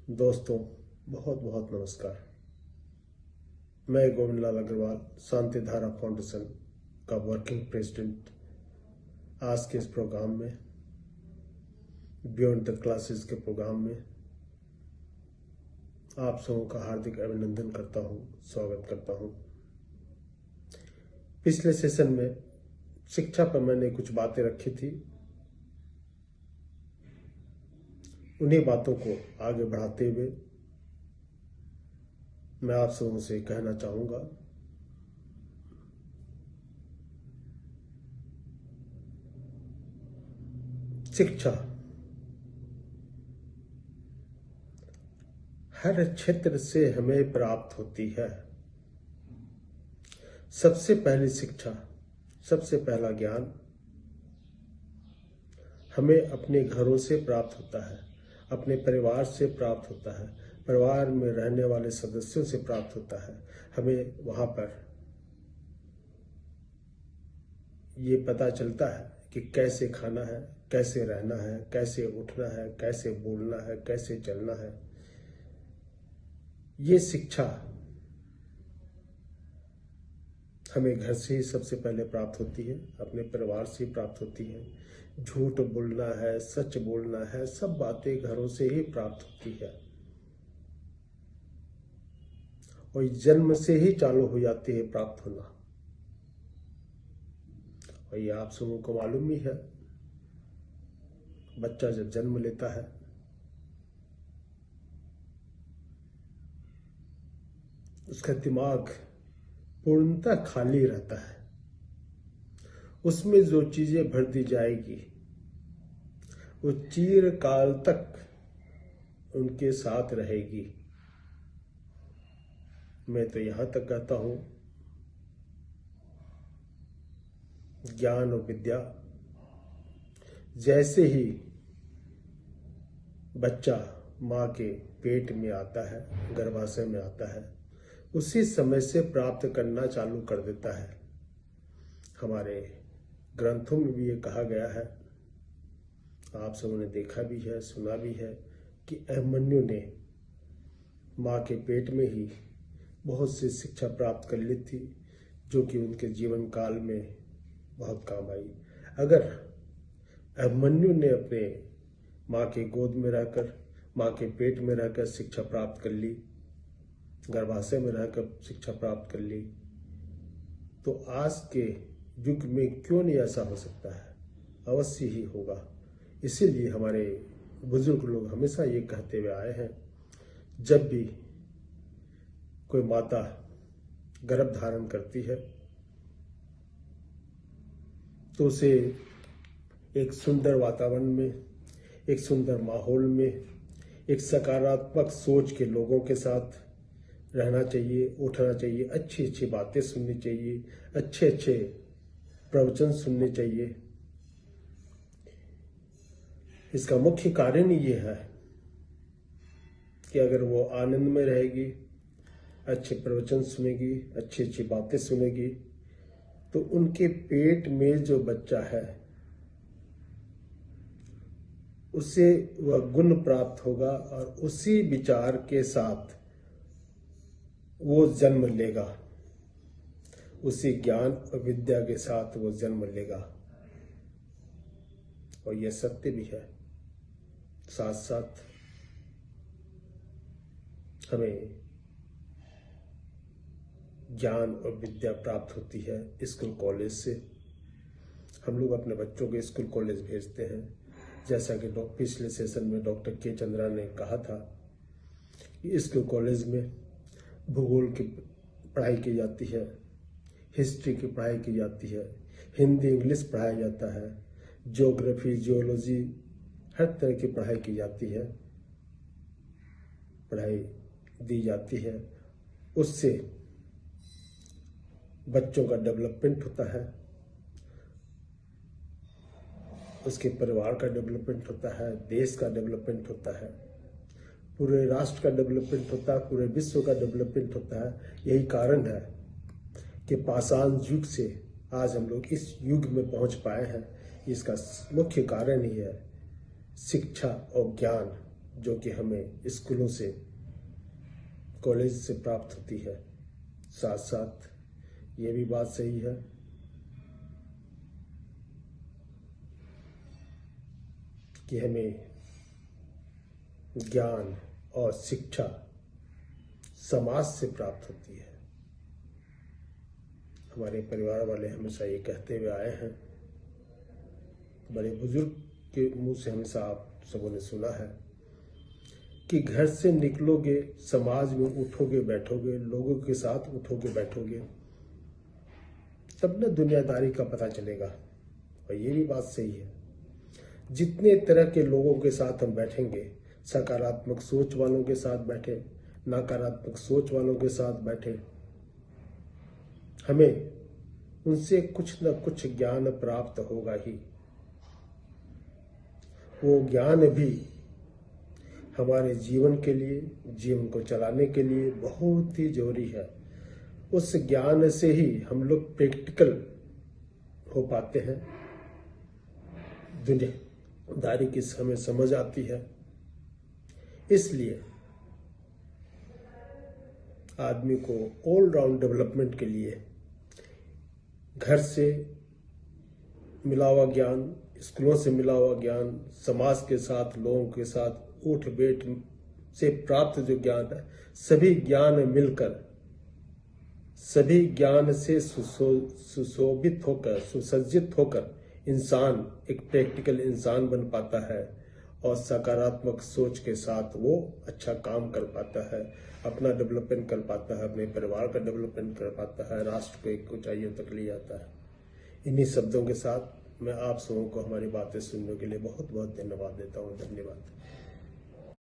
दोस्तों, बहुत बहुत नमस्कार। मैं गोविंद लाल अग्रवाल, शांति धारा फाउंडेशन का वर्किंग प्रेसिडेंट, आज के इस प्रोग्राम में, बियॉन्ड द क्लासेस के प्रोग्राम में आप सबों का हार्दिक अभिनंदन करता हूं, स्वागत करता हूं। पिछले सेशन में शिक्षा पर मैंने कुछ बातें रखी थी। उन्हीं बातों को आगे बढ़ाते हुए मैं आप सबों से कहना चाहूंगा, शिक्षा हर क्षेत्र से हमें प्राप्त होती है। सबसे पहली शिक्षा, सबसे पहला ज्ञान हमें अपने घरों से प्राप्त होता है, अपने परिवार से प्राप्त होता है, परिवार में रहने वाले सदस्यों से प्राप्त होता है। हमें वहां पर ये पता चलता है कि कैसे खाना है, कैसे रहना है, कैसे उठना है, कैसे बोलना है, कैसे चलना है। ये शिक्षा हमें घर से ही सबसे पहले प्राप्त होती है, अपने परिवार से ही प्राप्त होती है। झूठ बोलना है, सच बोलना है, सब बातें घरों से ही प्राप्त होती है और जन्म से ही चालू हो जाती है प्राप्त होना। और ये आप सबों को मालूम ही है, बच्चा जब जन्म लेता है उसका दिमाग पूर्णतः खाली रहता है। उसमें जो चीजें भर दी जाएगी वो चिरकाल तक उनके साथ रहेगी। मैं तो यहां तक कहता हूं, ज्ञान और विद्या जैसे ही बच्चा मां के पेट में आता है, गर्भाशय में आता है, उसी समय से प्राप्त करना चालू कर देता है। हमारे ग्रंथों में भी ये कहा गया है, आप सबों ने देखा भी है, सुना भी है कि अभिमन्यु ने मां के पेट में ही बहुत सी शिक्षा प्राप्त कर ली थी, जो कि उनके जीवन काल में बहुत काम आई। अगर अभिमन्यु ने अपने मां के गोद में रहकर, मां के पेट में रहकर शिक्षा प्राप्त कर ली, गर्भाशय में रहकर शिक्षा प्राप्त कर ली, तो आज के युग में क्यों नहीं ऐसा हो सकता है? अवश्य ही होगा। इसीलिए हमारे बुजुर्ग लोग हमेशा ये कहते हुए आए हैं, जब भी कोई माता गर्भ धारण करती है तो उसे एक सुंदर वातावरण में, एक सुंदर माहौल में, एक सकारात्मक सोच के लोगों के साथ रहना चाहिए, उठना चाहिए, अच्छी अच्छी बातें सुननी चाहिए, अच्छे अच्छे प्रवचन सुनने चाहिए। इसका मुख्य कारण ही ये है कि अगर वो आनंद में रहेगी, अच्छे प्रवचन सुनेगी, अच्छी अच्छी बातें सुनेगी, तो उनके पेट में जो बच्चा है उसे वह गुण प्राप्त होगा और उसी विचार के साथ वो जन्म लेगा, उसी ज्ञान और विद्या के साथ वो जन्म लेगा। और यह सत्य भी है। साथ साथ हमें ज्ञान और विद्या प्राप्त होती है स्कूल कॉलेज से। हम लोग अपने बच्चों को स्कूल कॉलेज भेजते हैं, जैसा कि पिछले सेशन में डॉक्टर के चंद्रा ने कहा था कि स्कूल कॉलेज में भूगोल की पढ़ाई की जाती है, हिस्ट्री की पढ़ाई की जाती है, हिंदी इंग्लिश पढ़ाया जाता है, ज्योग्राफी जियोलॉजी हर तरह की पढ़ाई की जाती है, पढ़ाई दी जाती है। उससे बच्चों का डेवलपमेंट होता है, उसके परिवार का डेवलपमेंट होता है, देश का डेवलपमेंट होता है, पूरे राष्ट्र का डेवलपमेंट होता है, पूरे विश्व का डेवलपमेंट होता है। यही कारण है कि पाषाण युग से आज हम लोग इस युग में पहुंच पाए हैं। इसका मुख्य कारण ही है शिक्षा और ज्ञान जो कि हमें स्कूलों से, कॉलेज से प्राप्त होती है। साथ साथ ये भी बात सही है कि हमें ज्ञान और शिक्षा समाज से प्राप्त होती है। हमारे परिवार वाले हमेशा ये कहते हुए आए हैं, बड़े बुजुर्ग के मुंह से हमेशा आप सबों ने सुना है कि घर से निकलोगे, समाज में उठोगे बैठोगे, लोगों के साथ उठोगे बैठोगे, तब न दुनियादारी का पता चलेगा। और ये भी बात सही है, जितने तरह के लोगों के साथ हम बैठेंगे, सकारात्मक सोच वालों के साथ बैठे, नकारात्मक सोच वालों के साथ बैठे, हमें उनसे कुछ न कुछ ज्ञान प्राप्त होगा ही। वो ज्ञान भी हमारे जीवन के लिए, जीवन को चलाने के लिए बहुत ही जरूरी है। उस ज्ञान से ही हम लोग प्रैक्टिकल हो पाते हैं, दुनियादारी की हमें समझ आती है। इसलिए आदमी को ऑल राउंड डेवलपमेंट के लिए घर से मिला हुआ ज्ञान, स्कूलों से मिला हुआ ज्ञान, समाज के साथ, लोगों के साथ उठ बैठ से प्राप्त जो ज्ञान है, सभी ज्ञान मिलकर, सभी ज्ञान से सुशोभित होकर, सुसज्जित होकर इंसान एक प्रैक्टिकल इंसान बन पाता है और सकारात्मक सोच के साथ वो अच्छा काम कर पाता है, अपना डेवलपमेंट कर पाता है, अपने परिवार का डेवलपमेंट कर पाता है, राष्ट्र को एक ऊंचाइयों तक ले जाता है। इन्हीं शब्दों के साथ मैं आप सबों को हमारी बातें सुनने के लिए बहुत बहुत धन्यवाद देता हूँ। धन्यवाद।